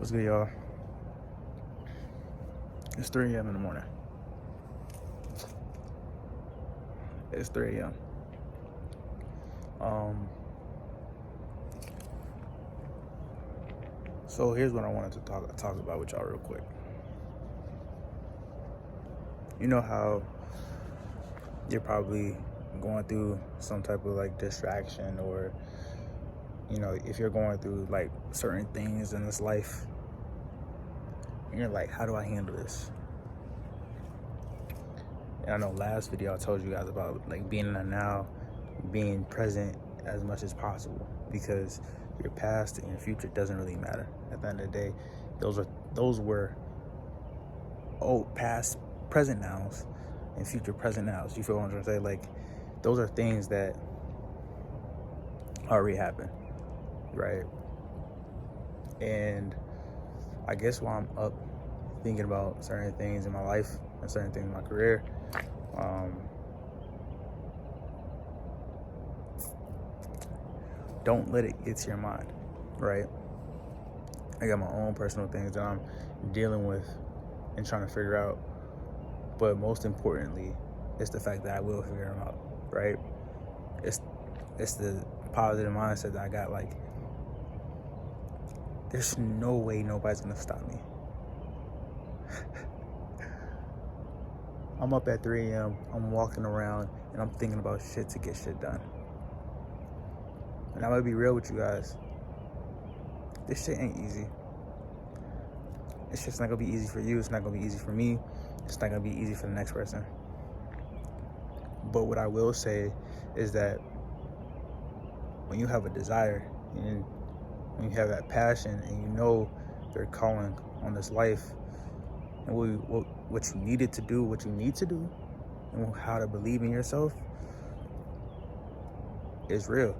What's good, y'all? It's 3 a.m. in the morning. It's 3 a.m. So here's what I wanted to talk about with y'all real quick. You know how you're probably going through some type of like distraction, or if you're going through like certain things in this life, and you're like, how do I handle this? And I know last video I told you guys about like being in the now, being present as much as possible, because your past and your future doesn't really matter. At the end of the day, those were past present nows and future present nows. You feel what I'm trying to say? Like, those are things that already happened, right? And I guess while I'm up thinking about certain things in my life and certain things in my career, don't let it get to your mind, right? I got my own personal things that I'm dealing with and trying to figure out, but most importantly, it's the fact that I will figure them out, right? It's the positive mindset that I got. Like, there's no way nobody's gonna stop me. I'm up at 3 a.m. I'm walking around and I'm thinking about shit to get shit done. And I'm gonna be real with you guys. This shit ain't easy. It's just not gonna be easy for you. It's not gonna be easy for me. It's not gonna be easy for the next person. But what I will say is that when you have a desire and when you have that passion and you know you're calling on this life and what you needed to do, what you need to do, and how to believe in yourself is real.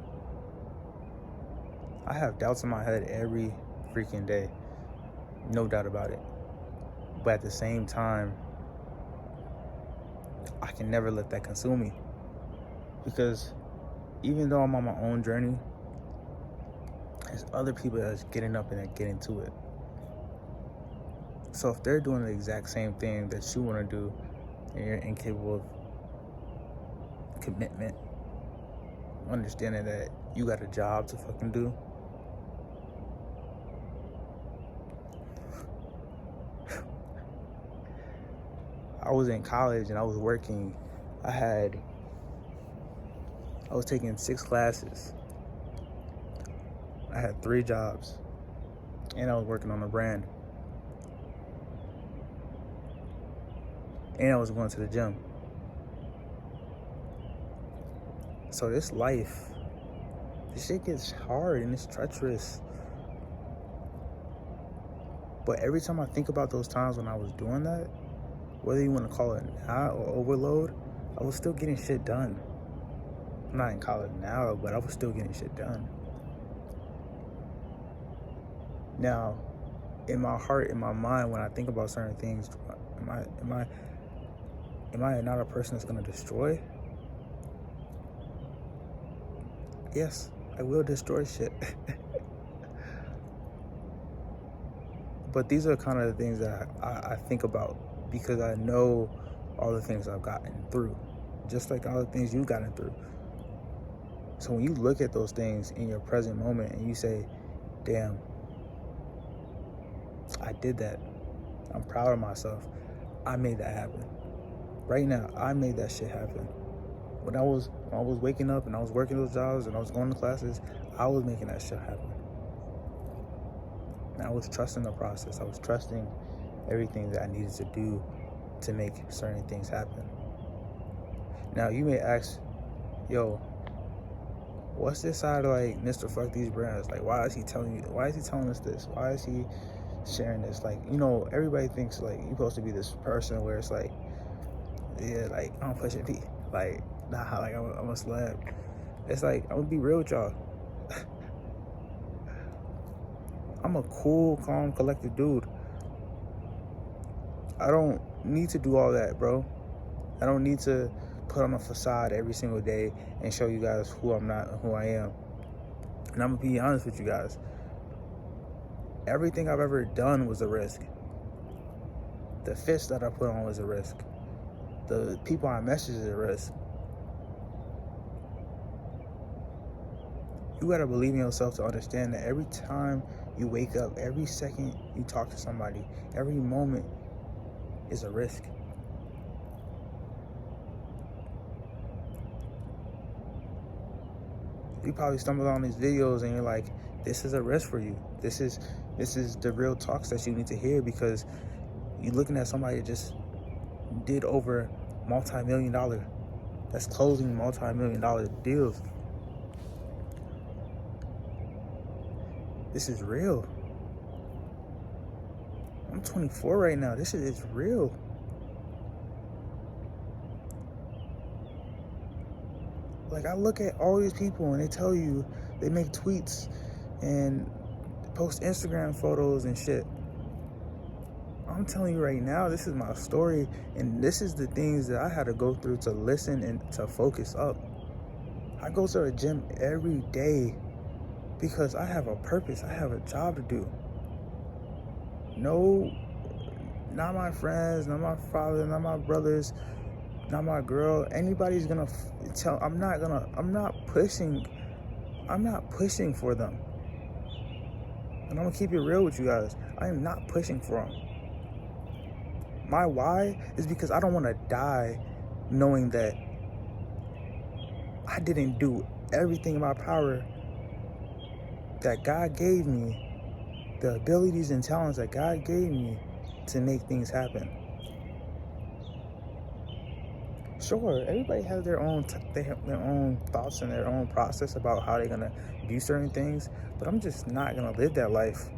I have doubts in my head every freaking day, no doubt about it. But at the same time, I can never let that consume me, because even though I'm on my own journey, there's other people that's getting up and getting to it. So if they're doing the exact same thing that you want to do and you're incapable of commitment, understanding that you got a job to fucking do, I was in college and I was working. I was taking 6 classes. I had 3 jobs, and I was working on a brand, and I was going to the gym. So this life, this shit gets hard and it's treacherous. But every time I think about those times when I was doing that, whether you want to call it not or overload, I was still getting shit done. I'm not in college now, but I was still getting shit done. Now, in my heart, in my mind, when I think about certain things, am I not a person that's gonna destroy? Yes, I will destroy shit. But these are kind of the things that I think about, because I know all the things I've gotten through, just like all the things you've gotten through. So when you look at those things in your present moment and you say, damn, I did that. I'm proud of myself. I made that happen. Right now, I made that shit happen. When I was waking up and I was working those jobs and I was going to classes, I was making that shit happen. And I was trusting the process. I was trusting everything that I needed to do to make certain things happen. Now, you may ask, yo, what's this side of like Mr. Fuck These Brands? Like, why is he telling us this? Why is he sharing this? Like, everybody thinks like you're supposed to be this person where it's like, yeah, like, I'm pushing P. Like, nah, like, I'm a celeb. It's like, I'm gonna be real with y'all. I'm a cool, calm, collected dude. I don't need to do all that, bro. I don't need to put on a facade every single day and show you guys who I'm not and who I am. And I'm gonna be honest with you guys. Everything I've ever done was a risk. The fish that I put on was a risk. The people I messaged is a risk. You gotta believe in yourself to understand that every time you wake up, every second you talk to somebody, every moment is a risk. You probably stumbled on these videos and you're like, this is a risk for you. This is the real talks that you need to hear, because you're looking at somebody that just did over multi-million-dollar, that's closing multi-million-dollar deals. This is real. I'm 24 right now. This shit is real. Like, I look at all these people and they tell you, they make tweets and post Instagram photos and shit. I'm telling you right now, this is my story, and this is the things that I had to go through to listen and to focus up. I go to a gym every day because I have a purpose. I have a job to do. No, not my friends, not my father, not my brothers, not my girl. Anybody's gonna tell. I'm not pushing for them. And I'm gonna keep it real with you guys. I am not pushing for them. My why is because I don't want to die knowing that I didn't do everything in my power that God gave me, the abilities and talents that God gave me to make things happen. Sure, everybody has their own thoughts and their own process about how they're gonna do certain things, but I'm just not gonna live that life.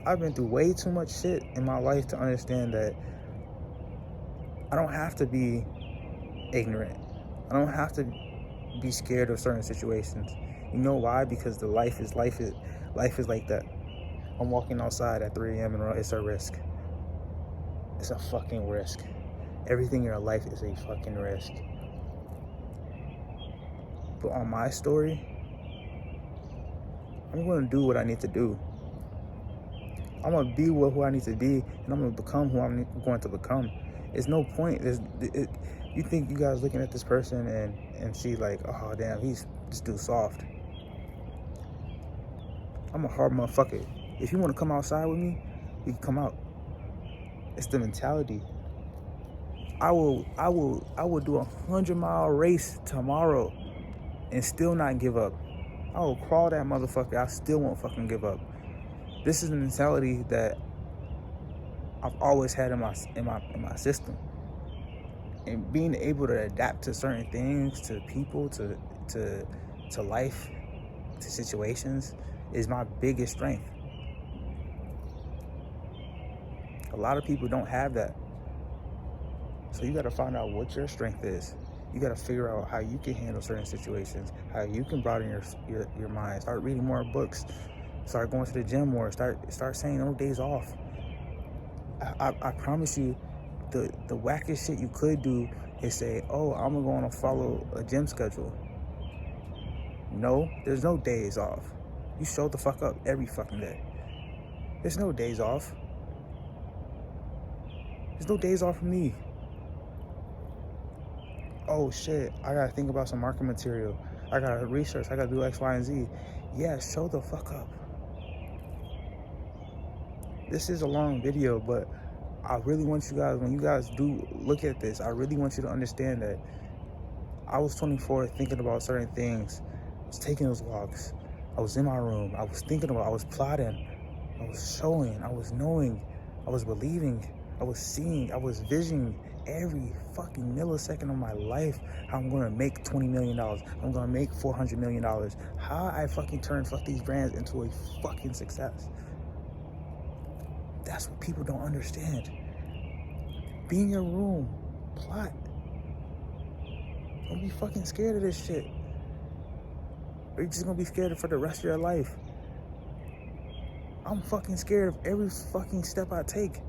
I've been through way too much shit in my life to understand that I don't have to be ignorant. I don't have to be scared of certain situations. You know why? Because the life is like that. I'm walking outside at 3 a.m. and it's a risk. It's a fucking risk. Everything in your life is a fucking risk. But on my story, I'm going to do what I need to do. I'm going to be who I need to be, and I'm going to become who I'm going to become. It's no point. You think you guys looking at this person and see like, oh damn, this dude soft. I'm a hard motherfucker. If you want to come outside with me, you can come out. It's the mentality. I will do a 100-mile race tomorrow and still not give up. I will crawl that motherfucker. I still won't fucking give up. This is the mentality that I've always had in my system. And being able to adapt to certain things, to people, to life, to situations is my biggest strength. A lot of people don't have that. So you got to find out what your strength is. You got to figure out how you can handle certain situations, how you can broaden your mind. Start reading more books. Start going to the gym more. Start saying no days off. I promise you, the wackest shit you could do is say, oh, I'm going to follow a gym schedule. No, there's no days off. You show the fuck up every fucking day. There's no days off. There's no days off for me. Oh shit, I gotta think about some marketing material. I gotta research, I gotta do X, Y, and Z. Yeah, show the fuck up. This is a long video, but I really want you guys, when you guys do look at this, I really want you to understand that I was 24 thinking about certain things. I was taking those walks. I was in my room. I was thinking about, I was plotting. I was showing, I was knowing, I was believing, I was seeing, I was visioning every fucking millisecond of my life how I'm gonna make $20 million. I'm gonna make $400 million. How I fucking turn these brands into a fucking success. That's what people don't understand. Be in your room, plot. Don't be fucking scared of this shit. Or you're just gonna be scared for the rest of your life. I'm fucking scared of every fucking step I take.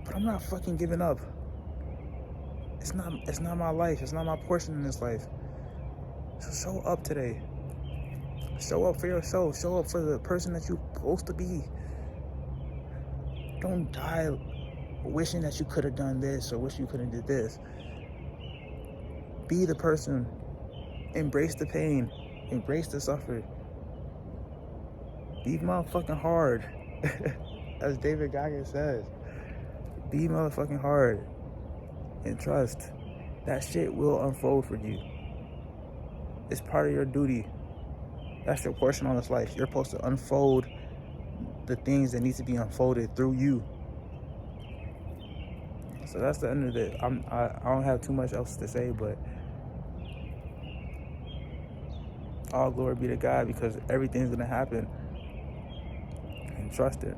But I'm not fucking giving up. It's not my life. It's not my portion in this life. So show up today. Show up for yourself. Show up for the person that you're supposed to be. Don't die wishing that you could have done this or wish you could have did this. Be the person. Embrace the pain. Embrace the suffering. Be motherfucking hard. As David Goggins says. Be motherfucking hard. And trust. That shit will unfold for you. It's part of your duty. That's your portion on this life. You're supposed to unfold the things that need to be unfolded through you. So that's the end of it. I don't have too much else to say, but all glory be to God, because everything's gonna happen. And trust it.